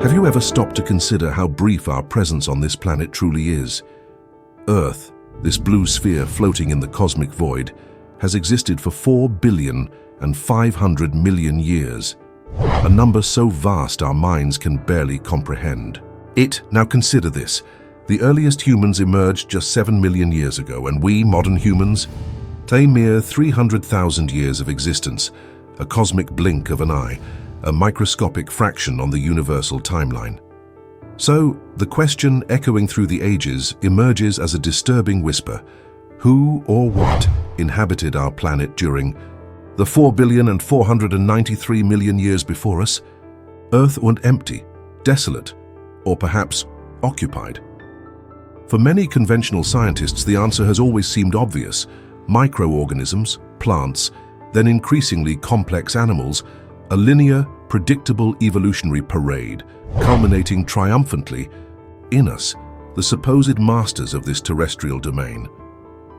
Have you ever stopped to consider how brief our presence on this planet truly is? Earth, this blue sphere floating in the cosmic void, has existed for 4,500 million years, a number so vast our minds can barely comprehend. Now consider this. The earliest humans emerged just 7 million years ago, and we, modern humans, a mere 300,000 years of existence, a cosmic blink of an eye, a microscopic fraction on the universal timeline. So, the question echoing through the ages emerges as a disturbing whisper. Who or what inhabited our planet during the 4,493 million years before us? Earth was empty, desolate, or perhaps occupied? For many conventional scientists, the answer has always seemed obvious. Microorganisms, plants, then increasingly complex animals, a linear, predictable evolutionary parade, culminating triumphantly in us, the supposed masters of this terrestrial domain.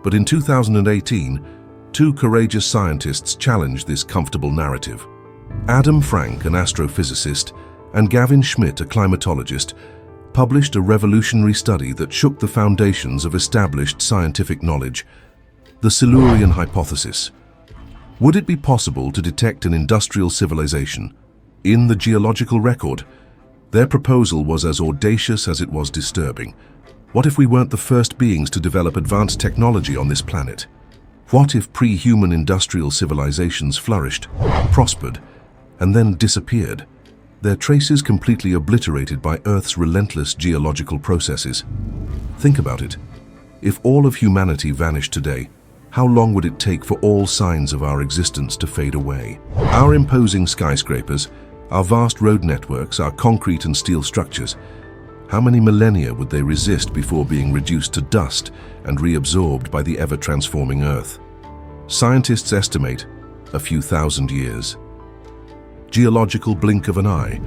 But in 2018, two courageous scientists challenged this comfortable narrative. Adam Frank, an astrophysicist, and Gavin Schmidt, a climatologist, published a revolutionary study that shook the foundations of established scientific knowledge, the Silurian Hypothesis. Would it be possible to detect an industrial civilization in the geological record? Their proposal was as audacious as it was disturbing. What if we weren't the first beings to develop advanced technology on this planet? What if pre-human industrial civilizations flourished, prospered, and then disappeared, their traces completely obliterated by Earth's relentless geological processes? Think about it. If all of humanity vanished today, how long would it take for all signs of our existence to fade away? Our imposing skyscrapers, our vast road networks, our concrete and steel structures, how many millennia would they resist before being reduced to dust and reabsorbed by the ever-transforming Earth? Scientists estimate a few thousand years. Geological blink of an eye.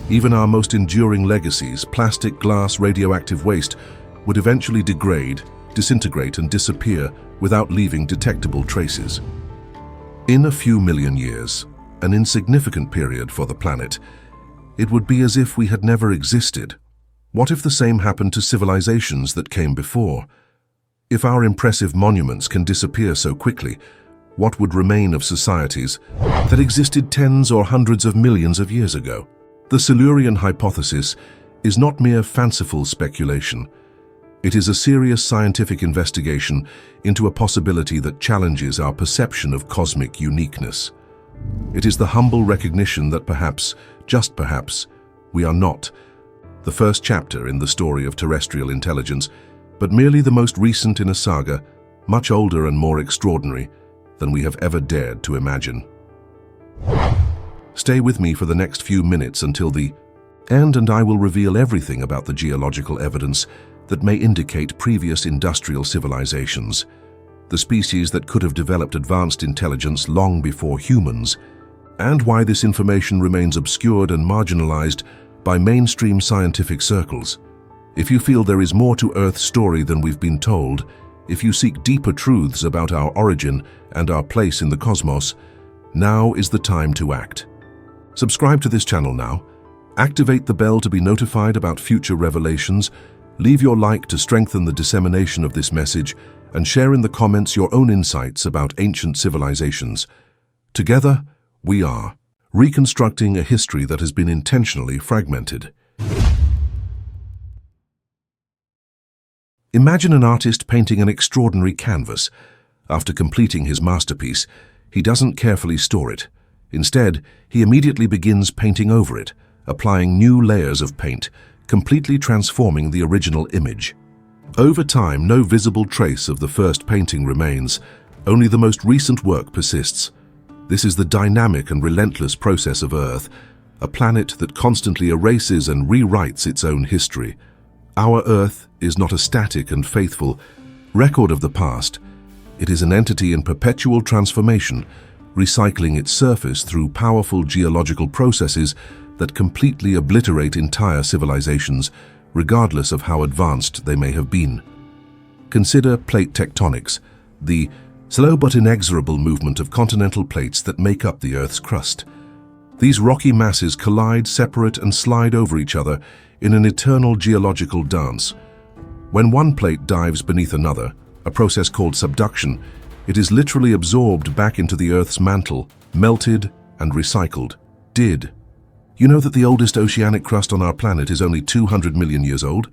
Even our most enduring legacies, plastic, glass, radioactive waste, would eventually degrade, disintegrate, and disappear without leaving detectable traces. In a few million years, an insignificant period for the planet, it would be as if we had never existed. What if the same happened to civilizations that came before? If our impressive monuments can disappear so quickly, what would remain of societies that existed tens or hundreds of millions of years ago? The Silurian Hypothesis is not mere fanciful speculation. It is a serious scientific investigation into a possibility that challenges our perception of cosmic uniqueness. It is the humble recognition that perhaps, just perhaps, we are not the first chapter in the story of terrestrial intelligence, but merely the most recent in a saga, much older and more extraordinary than we have ever dared to imagine. Stay with me for the next few minutes until the end, and I will reveal everything about the geological evidence that may indicate previous industrial civilizations, the species that could have developed advanced intelligence long before humans, and why this information remains obscured and marginalized by mainstream scientific circles. If you feel there is more to Earth's story than we've been told, if you seek deeper truths about our origin and our place in the cosmos, now is the time to act. Subscribe to this channel now, activate the bell to be notified about future revelations, leave your like to strengthen the dissemination of this message, and share in the comments your own insights about ancient civilizations. Together, we are reconstructing a history that has been intentionally fragmented. Imagine an artist painting an extraordinary canvas. After completing his masterpiece, he doesn't carefully store it. Instead, he immediately begins painting over it, applying new layers of paint, completely transforming the original image. Over time, no visible trace of the first painting remains, only the most recent work persists. This is the dynamic and relentless process of Earth, a planet that constantly erases and rewrites its own history. Our Earth is not a static and faithful record of the past. It is an entity in perpetual transformation, recycling its surface through powerful geological processes that completely obliterate entire civilizations, regardless of how advanced they may have been. Consider plate tectonics, the slow but inexorable movement of continental plates that make up the Earth's crust. These rocky masses collide, separate, and slide over each other in an eternal geological dance. When one plate dives beneath another, a process called subduction, it is literally absorbed back into the Earth's mantle, melted and recycled. You know that the oldest oceanic crust on our planet is only 200 million years old?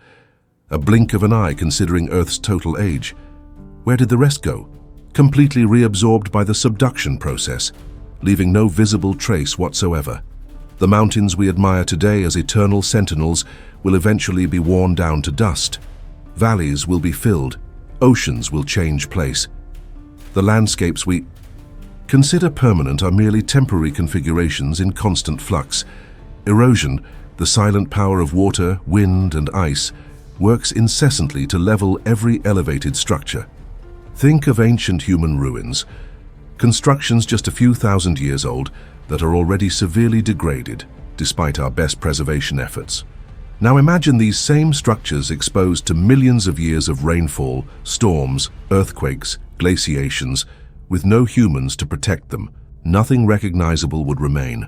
A blink of an eye considering Earth's total age. Where did the rest go? Completely reabsorbed by the subduction process, leaving no visible trace whatsoever. The mountains we admire today as eternal sentinels will eventually be worn down to dust. Valleys will be filled. Oceans will change place. The landscapes we consider permanent are merely temporary configurations in constant flux. Erosion, the silent power of water, wind, and ice, works incessantly to level every elevated structure. Think of ancient human ruins, constructions just a few thousand years old that are already severely degraded despite our best preservation efforts. Now imagine these same structures exposed to millions of years of rainfall, storms, earthquakes, glaciations, with no humans to protect them. Nothing recognizable would remain.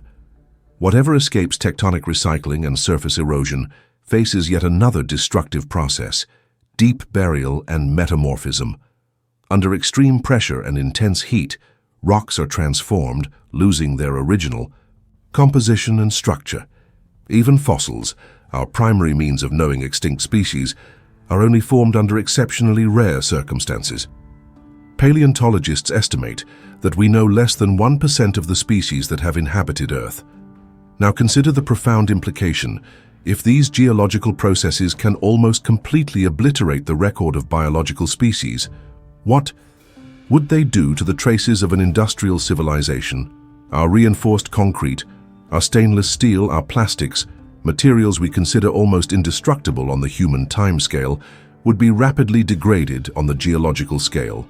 Whatever escapes tectonic recycling and surface erosion faces yet another destructive process: deep burial and metamorphism. Under extreme pressure and intense heat, rocks are transformed, losing their original composition and structure. Even fossils, our primary means of knowing extinct species, are only formed under exceptionally rare circumstances. Paleontologists estimate that we know less than 1% of the species that have inhabited Earth. Now consider the profound implication. If these geological processes can almost completely obliterate the record of biological species, what would they do to the traces of an industrial civilization? Our reinforced concrete, our stainless steel, our plastics, materials we consider almost indestructible on the human timescale, would be rapidly degraded on the geological scale.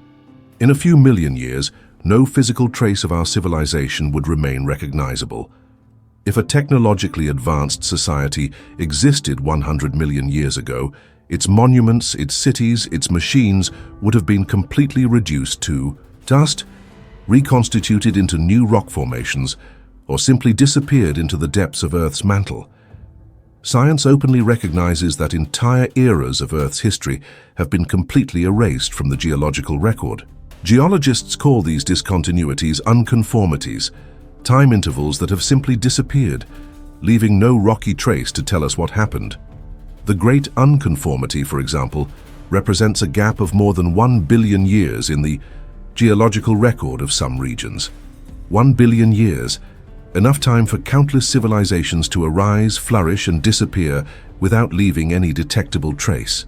In a few million years, no physical trace of our civilization would remain recognizable. If a technologically advanced society existed 100 million years ago, its monuments, its cities, its machines would have been completely reduced to dust, reconstituted into new rock formations, or simply disappeared into the depths of Earth's mantle. Science openly recognizes that entire eras of Earth's history have been completely erased from the geological record. Geologists call these discontinuities unconformities, time intervals that have simply disappeared, leaving no rocky trace to tell us what happened. The Great Unconformity, for example, represents a gap of more than 1 billion years in the geological record of some regions. 1 billion years, enough time for countless civilizations to arise, flourish, and disappear without leaving any detectable trace.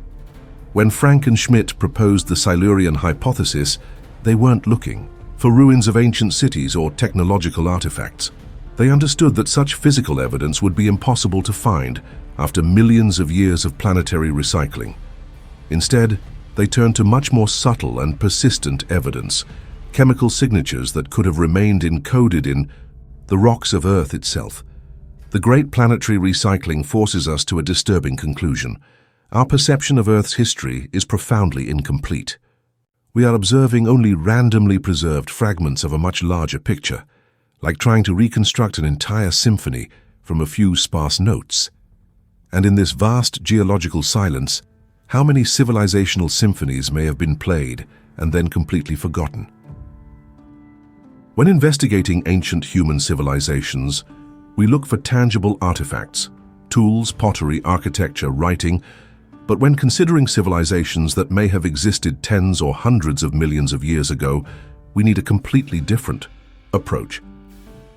When Frank and Schmidt proposed the Silurian Hypothesis, they weren't looking for ruins of ancient cities or technological artifacts. They understood that such physical evidence would be impossible to find after millions of years of planetary recycling. Instead, they turned to much more subtle and persistent evidence, chemical signatures that could have remained encoded in the rocks of Earth itself. The great planetary recycling forces us to a disturbing conclusion. Our perception of Earth's history is profoundly incomplete. We are observing only randomly preserved fragments of a much larger picture, like trying to reconstruct an entire symphony from a few sparse notes. And in this vast geological silence, how many civilizational symphonies may have been played and then completely forgotten? When investigating ancient human civilizations, we look for tangible artifacts, tools, pottery, architecture, writing, but when considering civilizations that may have existed tens or hundreds of millions of years ago, we need a completely different approach.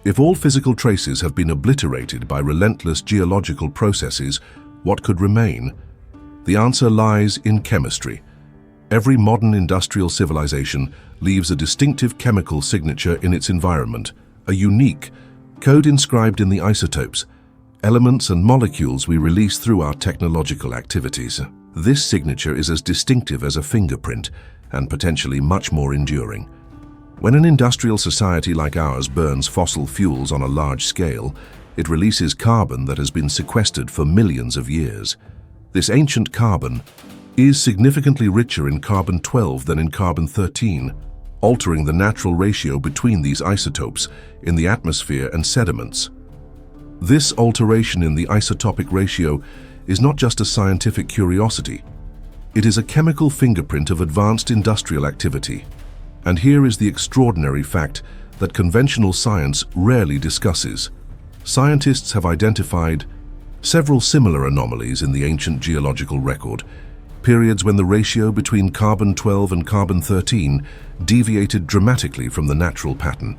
If all physical traces have been obliterated by relentless geological processes, what could remain? The answer lies in chemistry. Every modern industrial civilization leaves a distinctive chemical signature in its environment, a unique code inscribed in the isotopes, elements and molecules we release through our technological activities. This signature is as distinctive as a fingerprint and potentially much more enduring. When an industrial society like ours burns fossil fuels on a large scale, it releases carbon that has been sequestered for millions of years. This ancient carbon is significantly richer in carbon-12 than in carbon-13, altering the natural ratio between these isotopes in the atmosphere and sediments. This alteration in the isotopic ratio is not just a scientific curiosity. It is a chemical fingerprint of advanced industrial activity. And here is the extraordinary fact that conventional science rarely discusses. Scientists have identified several similar anomalies in the ancient geological record, periods when the ratio between carbon-12 and carbon-13 deviated dramatically from the natural pattern.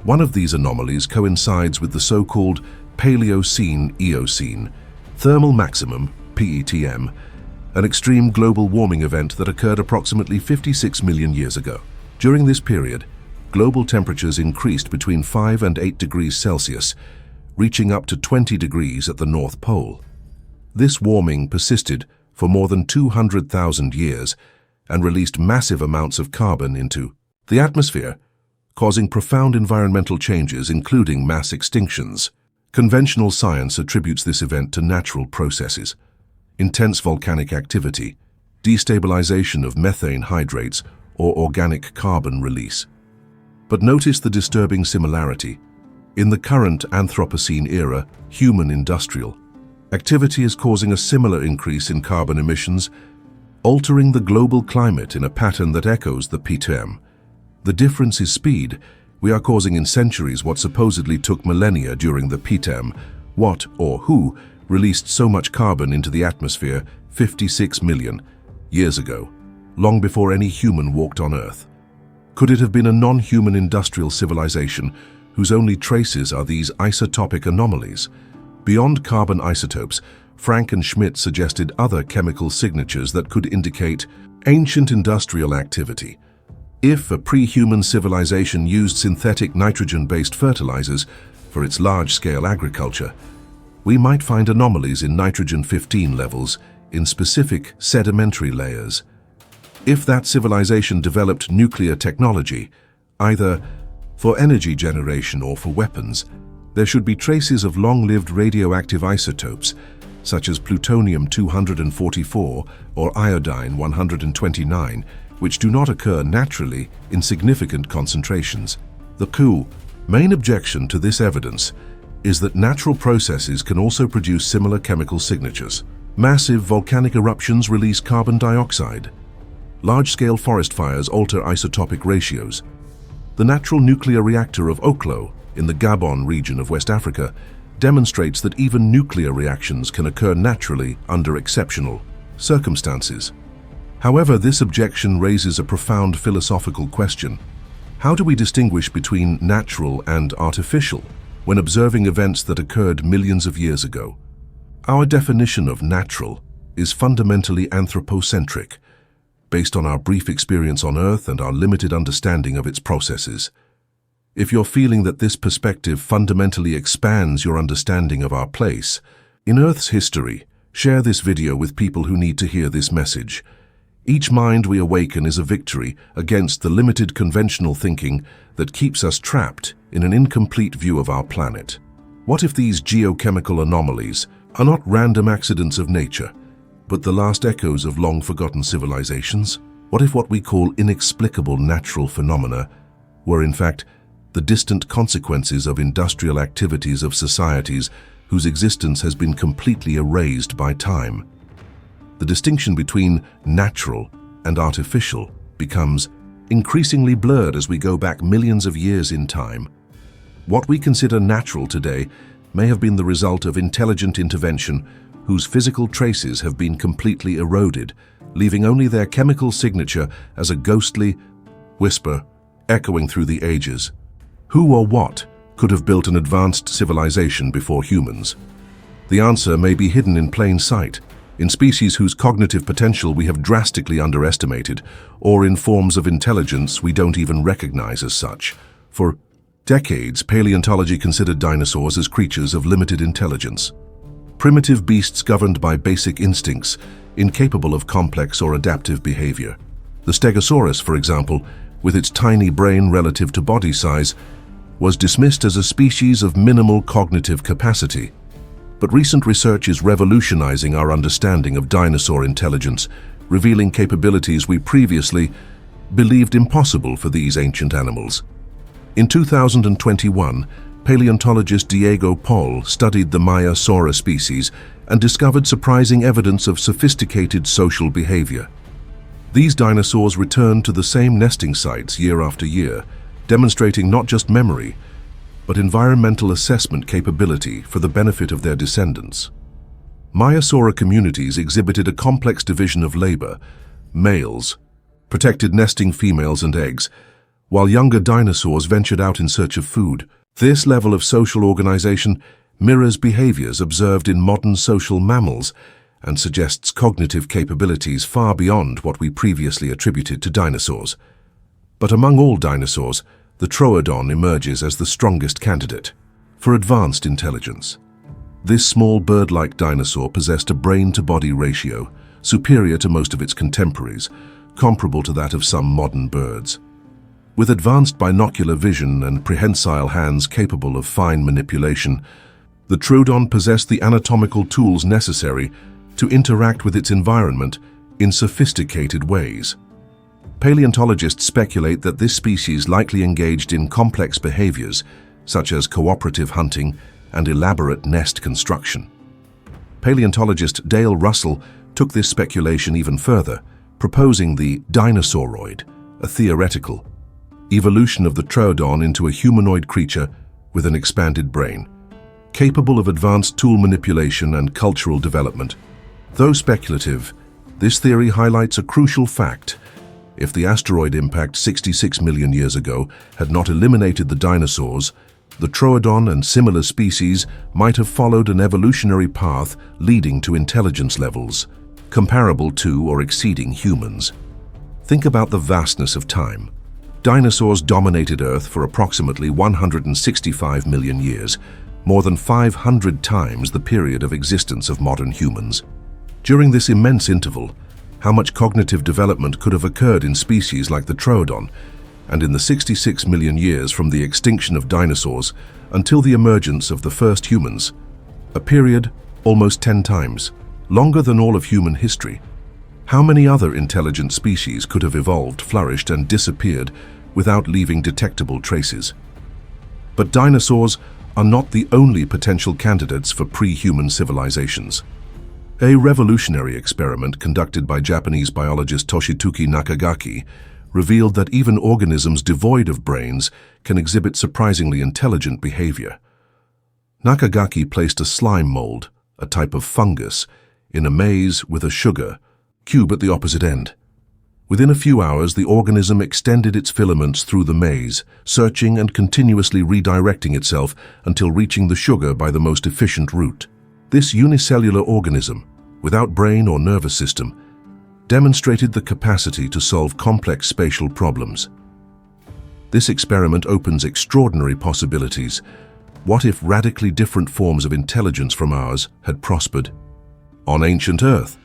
One of these anomalies coincides with the so-called Paleocene-Eocene thermal maximum, PETM, an extreme global warming event that occurred approximately 56 million years ago. During this period, global temperatures increased between 5 and 8 degrees Celsius, reaching up to 20 degrees at the North Pole. This warming persisted for more than 200,000 years and released massive amounts of carbon into the atmosphere, causing profound environmental changes, including mass extinctions. Conventional science attributes this event to natural processes: intense volcanic activity, destabilization of methane hydrates, or organic carbon release. But notice the disturbing similarity. In the current Anthropocene era, human industrial activity is causing a similar increase in carbon emissions, altering the global climate in a pattern that echoes the PETM. The difference is speed. We are causing in centuries what supposedly took millennia during the PETM. What or who released so much carbon into the atmosphere 56 million years ago, long before any human walked on Earth? Could it have been a non-human industrial civilization whose only traces are these isotopic anomalies? Beyond carbon isotopes, Frank and Schmidt suggested other chemical signatures that could indicate ancient industrial activity. If a pre-human civilization used synthetic nitrogen-based fertilizers for its large-scale agriculture, we might find anomalies in nitrogen-15 levels in specific sedimentary layers. If that civilization developed nuclear technology, either for energy generation or for weapons, there should be traces of long-lived radioactive isotopes, such as plutonium-244 or iodine-129, which do not occur naturally in significant concentrations. The main objection to this evidence is that natural processes can also produce similar chemical signatures. Massive volcanic eruptions release carbon dioxide. Large-scale forest fires alter isotopic ratios. The natural nuclear reactor of Oklo in the Gabon region of West Africa demonstrates that even nuclear reactions can occur naturally under exceptional circumstances. However, this objection raises a profound philosophical question. How do we distinguish between natural and artificial when observing events that occurred millions of years ago? Our definition of natural is fundamentally anthropocentric, based on our brief experience on Earth and our limited understanding of its processes. If you're feeling that this perspective fundamentally expands your understanding of our place in Earth's history, share this video with people who need to hear this message. Each mind we awaken is a victory against the limited conventional thinking that keeps us trapped in an incomplete view of our planet. What if these geochemical anomalies are not random accidents of nature, but the last echoes of long-forgotten civilizations? What if what we call inexplicable natural phenomena were in fact the distant consequences of industrial activities of societies whose existence has been completely erased by time? The distinction between natural and artificial becomes increasingly blurred as we go back millions of years in time. What we consider natural today may have been the result of intelligent intervention whose physical traces have been completely eroded, leaving only their chemical signature as a ghostly whisper echoing through the ages. Who or what could have built an advanced civilization before humans? The answer may be hidden in plain sight, in species whose cognitive potential we have drastically underestimated, or in forms of intelligence we don't even recognize as such. For decades, paleontology considered dinosaurs as creatures of limited intelligence. Primitive beasts governed by basic instincts, incapable of complex or adaptive behavior. The Stegosaurus, for example, with its tiny brain relative to body size, was dismissed as a species of minimal cognitive capacity. But recent research is revolutionizing our understanding of dinosaur intelligence, revealing capabilities we previously believed impossible for these ancient animals. In 2021, paleontologist Diego Pol studied the Maiasaura species and discovered surprising evidence of sophisticated social behavior. These dinosaurs returned to the same nesting sites year after year, demonstrating not just memory, but environmental assessment capability for the benefit of their descendants. Maiasaura communities exhibited a complex division of labor. Males protected nesting females and eggs, while younger dinosaurs ventured out in search of food. This level of social organization mirrors behaviors observed in modern social mammals and suggests cognitive capabilities far beyond what we previously attributed to dinosaurs. But among all dinosaurs, the Troodon emerges as the strongest candidate for advanced intelligence. This small bird-like dinosaur possessed a brain-to-body ratio superior to most of its contemporaries, comparable to that of some modern birds. With advanced binocular vision and prehensile hands capable of fine manipulation, the Troodon possessed the anatomical tools necessary to interact with its environment in sophisticated ways. Paleontologists speculate that this species likely engaged in complex behaviors, such as cooperative hunting and elaborate nest construction. Paleontologist Dale Russell took this speculation even further, proposing the dinosauroid, a theoretical evolution of the Troodon into a humanoid creature with an expanded brain, capable of advanced tool manipulation and cultural development. Though speculative, this theory highlights a crucial fact. If the asteroid impact 66 million years ago had not eliminated the dinosaurs, the Troodon and similar species might have followed an evolutionary path leading to intelligence levels comparable to or exceeding humans. Think about the vastness of time. Dinosaurs dominated Earth for approximately 165 million years, more than 500 times the period of existence of modern humans. During this immense interval, how much cognitive development could have occurred in species like the Troodon, and in the 66 million years from the extinction of dinosaurs until the emergence of the first humans, a period almost 10 times longer than all of human history. How many other intelligent species could have evolved, flourished, and disappeared without leaving detectable traces? But dinosaurs are not the only potential candidates for pre-human civilizations. A revolutionary experiment conducted by Japanese biologist Toshituki Nakagaki revealed that even organisms devoid of brains can exhibit surprisingly intelligent behavior. Nakagaki placed a slime mold, a type of fungus, in a maze with a sugar cube at the opposite end. Within a few hours, the organism extended its filaments through the maze, searching and continuously redirecting itself until reaching the sugar by the most efficient route. This unicellular organism, without brain or nervous system, demonstrated the capacity to solve complex spatial problems. This experiment opens extraordinary possibilities. What if radically different forms of intelligence from ours had prospered on ancient Earth?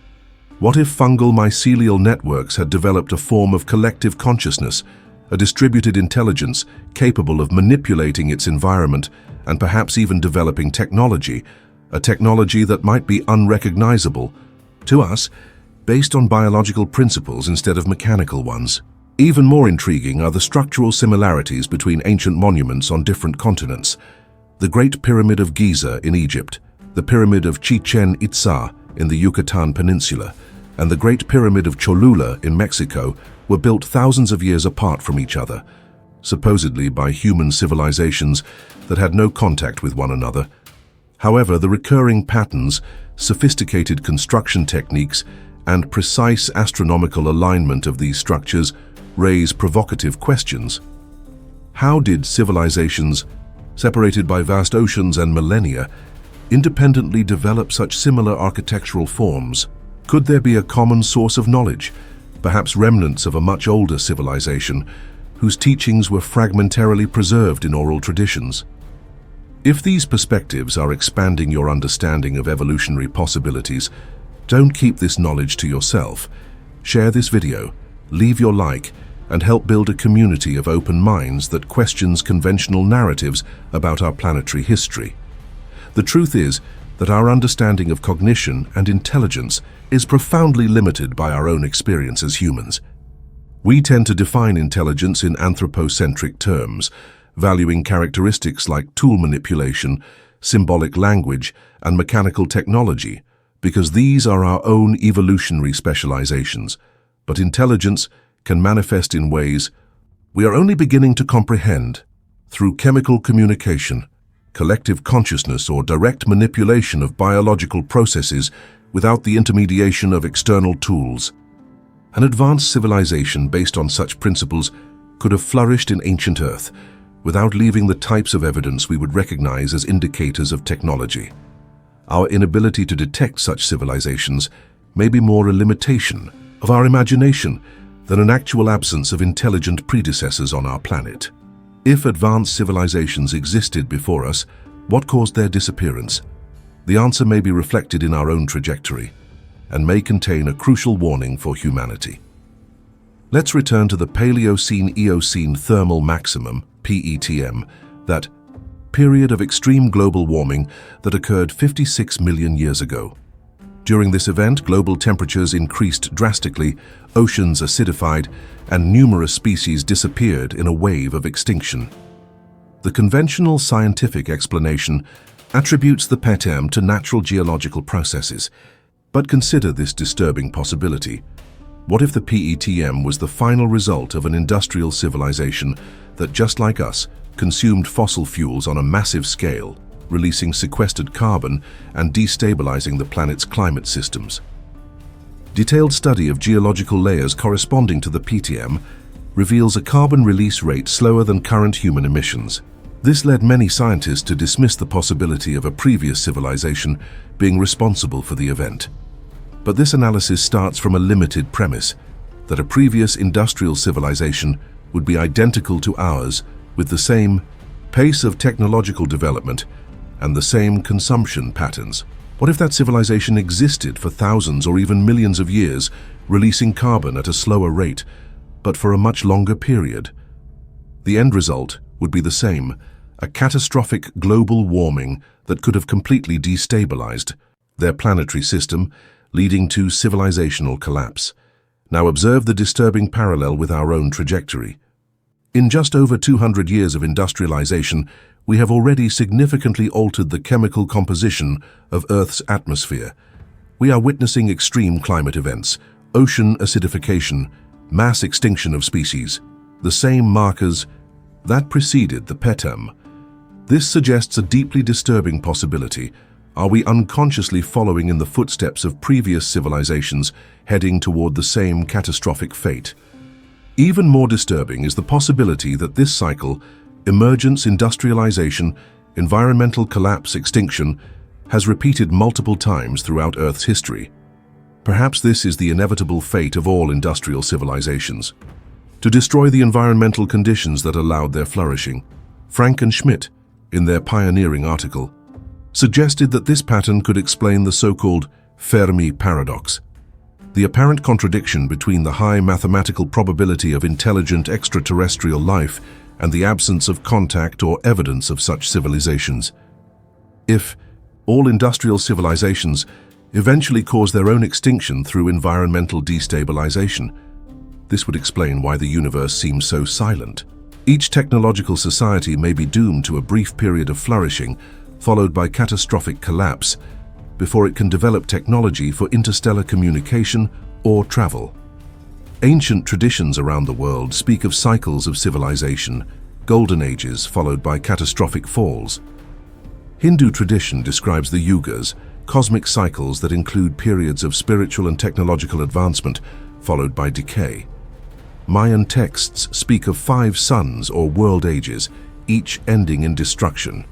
What if fungal mycelial networks had developed a form of collective consciousness, a distributed intelligence capable of manipulating its environment and perhaps even developing technology, a technology that might be unrecognizable to us, based on biological principles instead of mechanical ones? Even more intriguing are the structural similarities between ancient monuments on different continents. The Great Pyramid of Giza in Egypt, the Pyramid of Chichen Itza in the Yucatan Peninsula, and the Great Pyramid of Cholula in Mexico were built thousands of years apart from each other, supposedly by human civilizations that had no contact with one another. However, the recurring patterns, sophisticated construction techniques, and precise astronomical alignment of these structures raise provocative questions. How did civilizations, separated by vast oceans and millennia, independently develop such similar architectural forms? Could there be a common source of knowledge, perhaps remnants of a much older civilization, whose teachings were fragmentarily preserved in oral traditions? If these perspectives are expanding your understanding of evolutionary possibilities, don't keep this knowledge to yourself. Share this video, leave your like, and help build a community of open minds that questions conventional narratives about our planetary history. The truth is that our understanding of cognition and intelligence is profoundly limited by our own experience as humans. We tend to define intelligence in anthropocentric terms, valuing characteristics like tool manipulation, symbolic language, and mechanical technology, because these are our own evolutionary specializations. But intelligence can manifest in ways we are only beginning to comprehend, through chemical communication, collective consciousness, or direct manipulation of biological processes without the intermediation of external tools. An advanced civilization based on such principles could have flourished in ancient Earth without leaving the types of evidence we would recognize as indicators of technology. Our inability to detect such civilizations may be more a limitation of our imagination than an actual absence of intelligent predecessors on our planet. If advanced civilizations existed before us, what caused their disappearance? The answer may be reflected in our own trajectory and may contain a crucial warning for humanity. Let's return to the Paleocene-Eocene thermal maximum, PETM, that period of extreme global warming that occurred 56 million years ago. During this event, global temperatures increased drastically, oceans acidified, and numerous species disappeared in a wave of extinction. The conventional scientific explanation attributes the PETM to natural geological processes. But consider this disturbing possibility. What if the PETM was the final result of an industrial civilization that, just like us, consumed fossil fuels on a massive scale, releasing sequestered carbon and destabilizing the planet's climate systems? Detailed study of geological layers corresponding to the PETM reveals a carbon release rate slower than current human emissions. This led many scientists to dismiss the possibility of a previous civilization being responsible for the event. But this analysis starts from a limited premise, that a previous industrial civilization would be identical to ours with the same pace of technological development and the same consumption patterns. What if that civilization existed for thousands or even millions of years, releasing carbon at a slower rate, but for a much longer period? The end result would be the same, a catastrophic global warming that could have completely destabilized their planetary system, leading to civilizational collapse. Now observe the disturbing parallel with our own trajectory. In just over 200 years of industrialization, we have already significantly altered the chemical composition of Earth's atmosphere. We are witnessing extreme climate events, ocean acidification, mass extinction of species, the same markers that preceded the PETM. This suggests a deeply disturbing possibility. Are we unconsciously following in the footsteps of previous civilizations, heading toward the same catastrophic fate? Even more disturbing is the possibility that this cycle, emergence, industrialization, environmental collapse, extinction, has repeated multiple times throughout Earth's history. Perhaps this is the inevitable fate of all industrial civilizations, to destroy the environmental conditions that allowed their flourishing. Frank and Schmidt, in their pioneering article, suggested that this pattern could explain the so-called Fermi paradox, the apparent contradiction between the high mathematical probability of intelligent extraterrestrial life and the absence of contact or evidence of such civilizations. If all industrial civilizations eventually cause their own extinction through environmental destabilization, this would explain why the universe seems so silent. Each technological society may be doomed to a brief period of flourishing, followed by catastrophic collapse, before it can develop technology for interstellar communication or travel. Ancient traditions around the world speak of cycles of civilization, golden ages followed by catastrophic falls. Hindu tradition describes the yugas, cosmic cycles that include periods of spiritual and technological advancement, followed by decay. Mayan texts speak of 5 suns or world ages, each ending in destruction.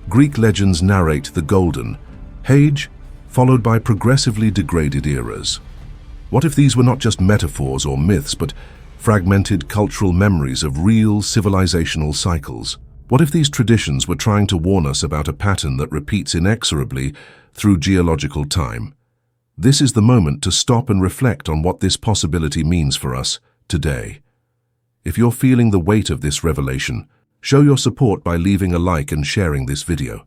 Greek legends narrate the golden age, followed by progressively degraded eras. What if these were not just metaphors or myths, but fragmented cultural memories of real civilizational cycles? What if these traditions were trying to warn us about a pattern that repeats inexorably through geological time? This is the moment to stop and reflect on what this possibility means for us today. If you're feeling the weight of this revelation, show your support by leaving a like and sharing this video.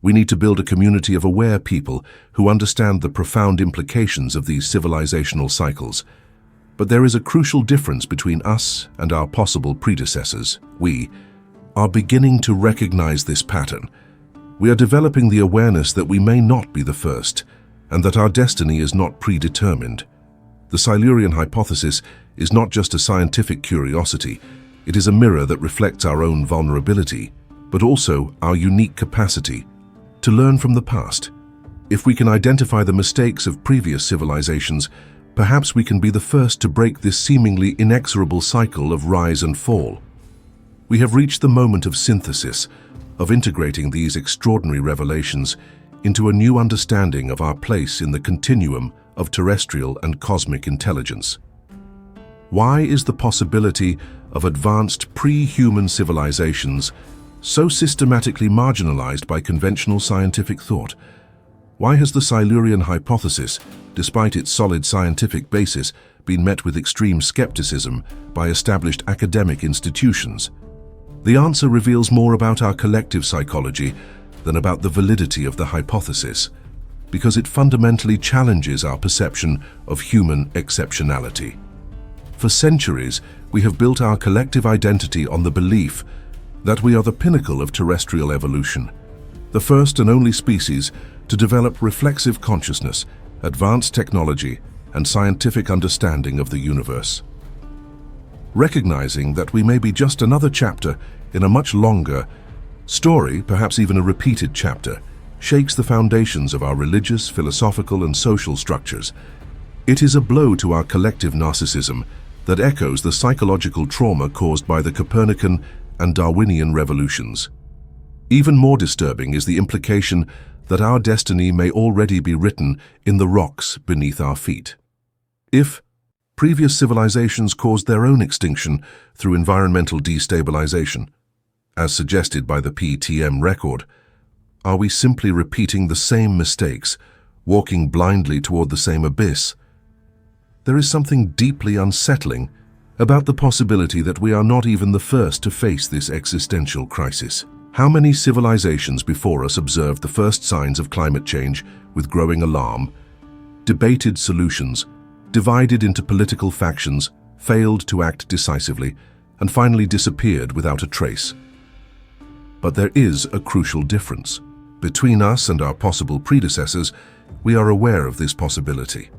We need to build a community of aware people who understand the profound implications of these civilizational cycles. But there is a crucial difference between us and our possible predecessors. We are beginning to recognize this pattern. We are developing the awareness that we may not be the first, and that our destiny is not predetermined. The Silurian Hypothesis is not just a scientific curiosity, it is a mirror that reflects our own vulnerability, but also our unique capacity to learn from the past. If we can identify the mistakes of previous civilizations, perhaps we can be the first to break this seemingly inexorable cycle of rise and fall. We have reached the moment of synthesis, of integrating these extraordinary revelations into a new understanding of our place in the continuum of terrestrial and cosmic intelligence. Why is the possibility of advanced pre-human civilizations so systematically marginalized by conventional scientific thought? Why has the Silurian Hypothesis, despite its solid scientific basis, been met with extreme skepticism by established academic institutions? The answer reveals more about our collective psychology than about the validity of the hypothesis, because it fundamentally challenges our perception of human exceptionality. For centuries, we have built our collective identity on the belief that we are the pinnacle of terrestrial evolution, the first and only species to develop reflexive consciousness, advanced technology, and scientific understanding of the universe. Recognizing that we may be just another chapter in a much longer story, perhaps even a repeated chapter, shakes the foundations of our religious, philosophical, and social structures. It is a blow to our collective narcissism that echoes the psychological trauma caused by the Copernican and Darwinian revolutions. Even more disturbing is the implication that our destiny may already be written in the rocks beneath our feet. If previous civilizations caused their own extinction through environmental destabilization, as suggested by the PTM record, are we simply repeating the same mistakes, walking blindly toward the same abyss? There is something deeply unsettling about the possibility that we are not even the first to face this existential crisis. How many civilizations before us observed the first signs of climate change with growing alarm, debated solutions, divided into political factions, failed to act decisively, and finally disappeared without a trace? But there is a crucial difference. Between us and our possible predecessors, we are aware of this possibility.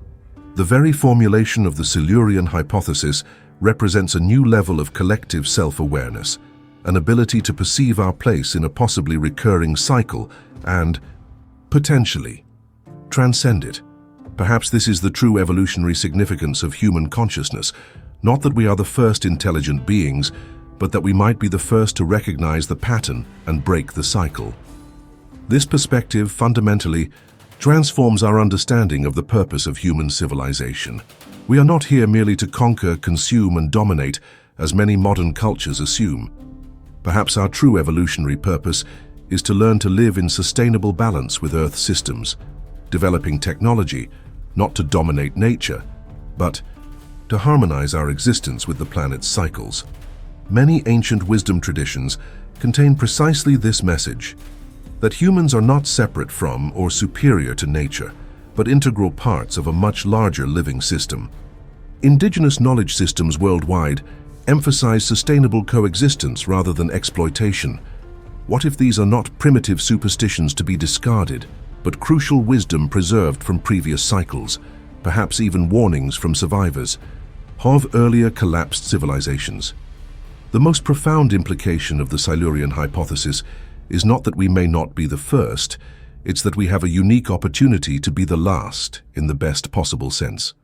The very formulation of the Silurian Hypothesis represents a new level of collective self-awareness, an ability to perceive our place in a possibly recurring cycle and, potentially, transcend it. Perhaps this is the true evolutionary significance of human consciousness, not that we are the first intelligent beings, but that we might be the first to recognize the pattern and break the cycle. This perspective fundamentally transforms our understanding of the purpose of human civilization. We are not here merely to conquer, consume, and dominate, as many modern cultures assume. Perhaps our true evolutionary purpose is to learn to live in sustainable balance with Earth's systems, developing technology not to dominate nature, but to harmonize our existence with the planet's cycles. Many ancient wisdom traditions contain precisely this message, that humans are not separate from or superior to nature, but integral parts of a much larger living system. Indigenous knowledge systems worldwide emphasize sustainable coexistence rather than exploitation. What if these are not primitive superstitions to be discarded, but crucial wisdom preserved from previous cycles, perhaps even warnings from survivors of earlier collapsed civilizations? The most profound implication of the Silurian Hypothesis is not that we may not be the first, it's that we have a unique opportunity to be the last in the best possible sense.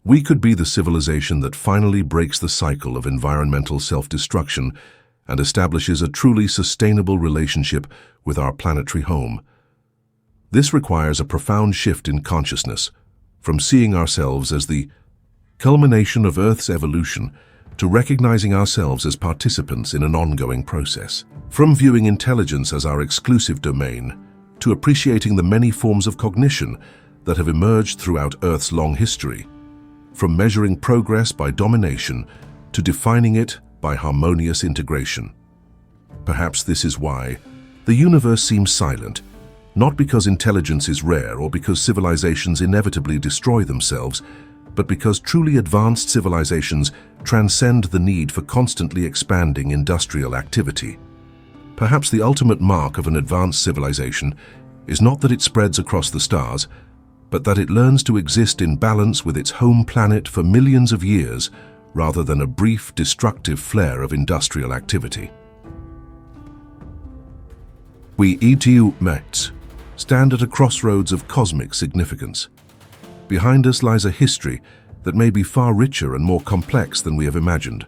We could be the civilization that finally breaks the cycle of environmental self-destruction and establishes a truly sustainable relationship with our planetary home. This requires a profound shift in consciousness, from seeing ourselves as the culmination of Earth's evolution to recognizing ourselves as participants in an ongoing process. From viewing intelligence as our exclusive domain, to appreciating the many forms of cognition that have emerged throughout Earth's long history. From measuring progress by domination to defining it by harmonious integration. Perhaps this is why the universe seems silent, not because intelligence is rare or because civilizations inevitably destroy themselves, but because truly advanced civilizations transcend the need for constantly expanding industrial activity. Perhaps the ultimate mark of an advanced civilization is not that it spreads across the stars, but that it learns to exist in balance with its home planet for millions of years, rather than a brief, destructive flare of industrial activity. We ETU stand at a crossroads of cosmic significance. Behind us lies a history that may be far richer and more complex than we have imagined,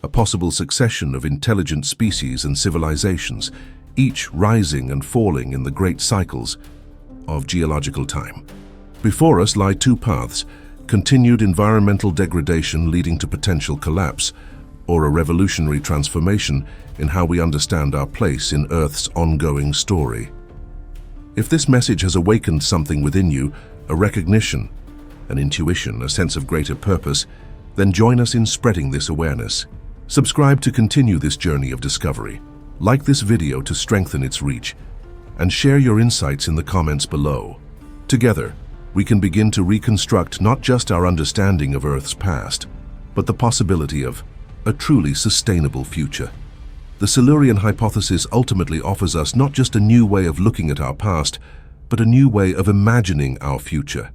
a possible succession of intelligent species and civilizations, each rising and falling in the great cycles of geological time. Before us lie two paths: continued environmental degradation leading to potential collapse, or a revolutionary transformation in how we understand our place in Earth's ongoing story. If this message has awakened something within you, a recognition, an intuition, a sense of greater purpose, then join us in spreading this awareness. Subscribe to continue this journey of discovery. Like this video to strengthen its reach, and share your insights in the comments below. Together, we can begin to reconstruct not just our understanding of Earth's past, but the possibility of a truly sustainable future. The Silurian Hypothesis ultimately offers us not just a new way of looking at our past, but a new way of imagining our future.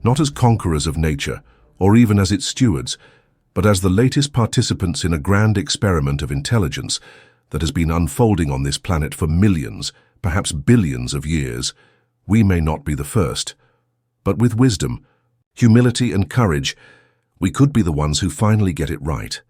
Not as conquerors of nature, or even as its stewards, but as the latest participants in a grand experiment of intelligence that has been unfolding on this planet for millions, perhaps billions of years. We may not be the first, but with wisdom, humility and courage, we could be the ones who finally get it right.